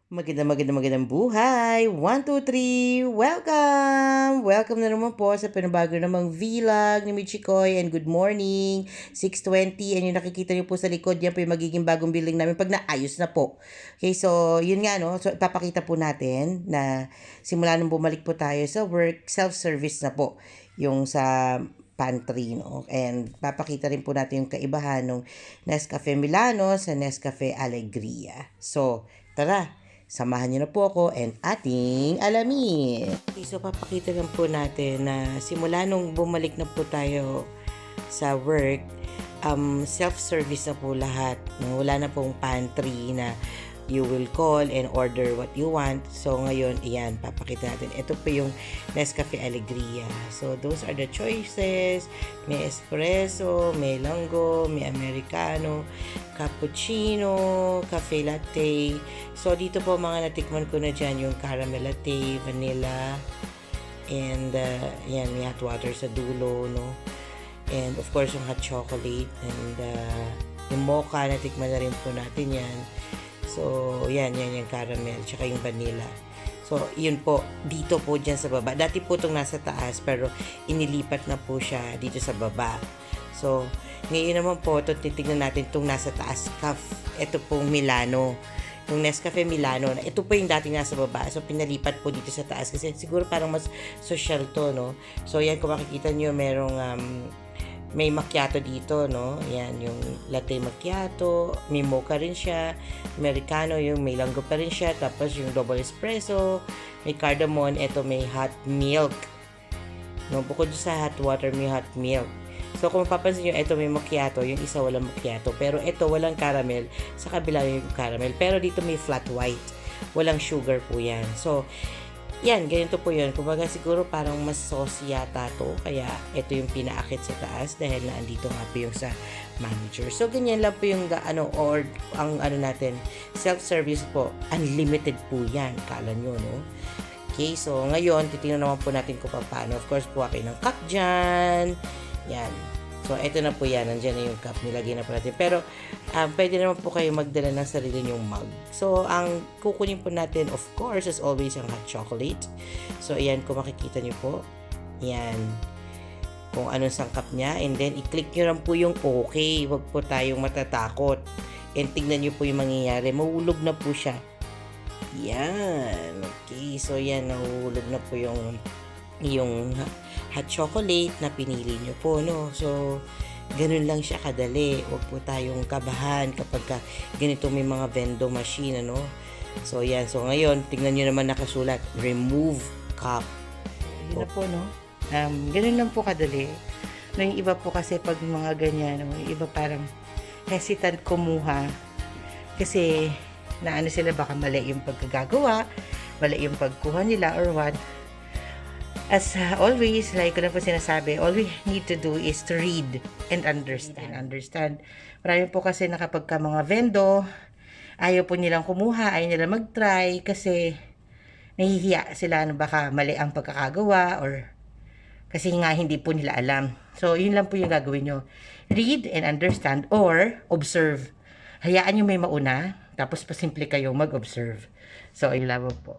Magandang buhay! 1, 2, 3, welcome! Welcome na naman po sa panabago namang vlog ni Michikoy and good morning! 6:20 and yung nakikita niyo po sa likod, yan po yung magiging bagong building namin pag naayos na po. Okay, so yun nga no, so ipapakita po natin na simula nung bumalik po tayo sa work, self-service na po yung sa pantry, no? And papakita rin po natin yung kaibahan ng Nescafe Milano sa Nescafe Alegria. So, tara! Samahan niyo na po ako and ating alamin. Okay, so papakita lang po natin na simula nung bumalik na po tayo sa work, self-service na po lahat. Wala na pong pantry na you will call and order what you want. So ngayon, iyan, papakita natin. Ito po yung Nescafe Alegria. So those are the choices. May espresso, may langgo, may americano, cappuccino, cafe latte. So dito po mga natikman ko na dyan yung caramel latte, vanilla, and yan, may hot water sa dulo, no? And of course yung hot chocolate and yung mocha, natikman na rin po natin yan. So, yan yung caramel, tsaka yung vanilla. So, yun po, dito po dyan sa baba. Dati po itong nasa taas, pero inilipat na po siya dito sa baba. So, ngayon naman po, titignan natin itong nasa taas. Ito pong Milano. Yung Nescafe Milano. Ito po yung dating nasa baba. So, pinalipat po dito sa taas. Kasi siguro parang mas social to, no? So, yan, kung makikita nyo, merong may macchiato dito, no? Yan, yung latte macchiato, may mocha rin siya, americano, yung may langgo pa rin siya, tapos yung double espresso, may cardamom, eto may hot milk. No, bukod sa hot water, may hot milk. So, kung mapapansin nyo, ito may macchiato, yung isa walang macchiato, pero ito walang caramel, sa kabila yung caramel, pero dito may flat white, walang sugar po yan. So, yan, ganito po yun. Kumbaga siguro parang mas saucy yata to. Kaya ito yung pinaakit sa taas dahil naandito nga po yung sa manager. So ganyan lang po yung or ang natin, self-service po. Unlimited po yan. Kala nyo, no? Okay, so ngayon, titingnan naman po natin kung paano. Of course, kuha kayo ng cup dyan. Yan. So, ito na po yan. Nandiyan na yung cup. Nilagay na po natin. Pero, pwede naman po kayo magdala ng sarili nyong mug. So, ang kukunin po natin, of course, as always, ang hot chocolate. So, ayan, kung makikita nyo po. Ayan. Kung anong sangkap niya. And then, i-click nyo lang po yung okay. Huwag po tayong matatakot. And tignan nyo po yung mangyayari. Mahulog na po siya. Yan. Okay. So, yan. Nahulog na po yung hot chocolate na pinili nyo po, no? So, ganun lang siya kadali. Huwag po tayong kabahan kapag ganito may mga vendo machine, ano? So, yan. So, ngayon, tingnan nyo naman nakasulat, remove cup. Yun na po, no? Ganun lang po kadali. No, yung iba po kasi pag mga ganyan, no? Yung iba parang hesitant kumuha. Kasi, naano sila, baka mali yung pagkagagawa, mali yung pagkuha nila or what. As always, like ko na po sinasabi, all we need to do is to read and understand. Marami po kasi na kapag mga vendo, ayaw po nilang kumuha, ayaw nilang mag-try kasi nahihiya sila na baka mali ang pagkakagawa or kasi nga hindi po nila alam. So, yun lang po yung gagawin nyo. Read and understand or observe. Hayaan nyo may mauna, tapos pasimple kayong mag-observe. So, yun lang po.